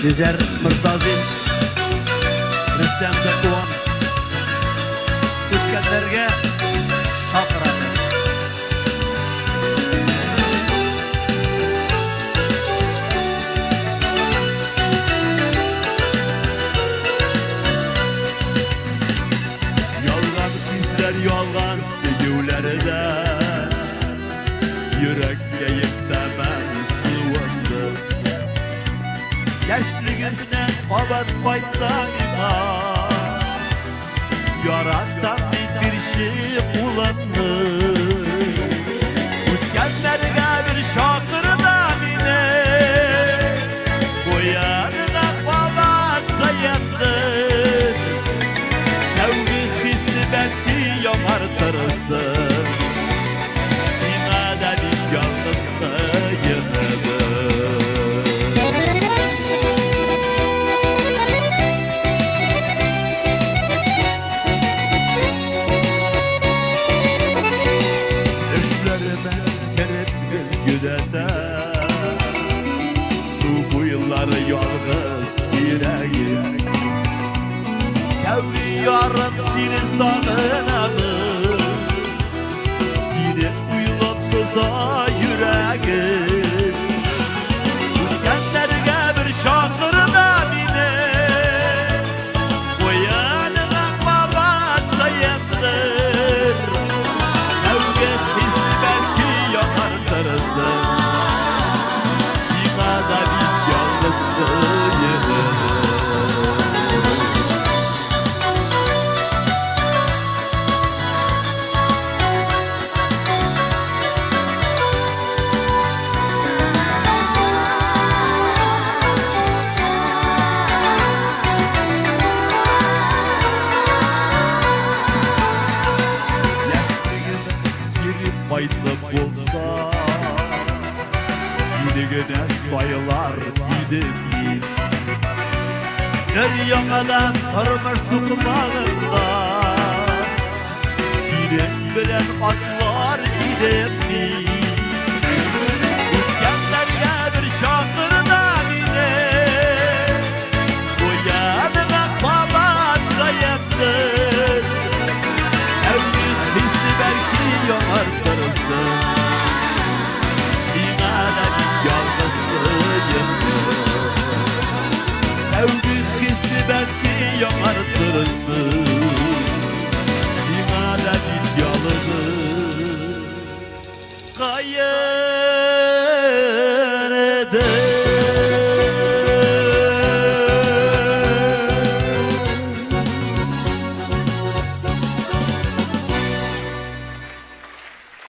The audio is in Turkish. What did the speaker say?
Sezer Mırtazin, Rüstem Zekuan, Türkmenlerge şakıradı. Yalgan sizler yalgan sevgilerde, yürekte yektemen sıvındı. Gençliğimde avatmaydı iman, yaratan bir şey bulandı. Ütkenlerge bir şakırdan ine, koyanına baba sayandı. Tevgih hizmeti yamartırsın, İmada bir yalnızlığı yığıdır. Güdede su kuyuları yalnız yüreğim. Yavri yarım seni sağınadım, seni uyulap söza yüreğim. Kendlerine bir şakırdan ine, koyanına baba sayındır. Evget hizmeti yakartırsın, İmada bir yalnızlığı yığıdır. Baytlık olsa gidigine sayılar gidip Derya'dan tarımır sıkmağında Direk bilen atlar gidip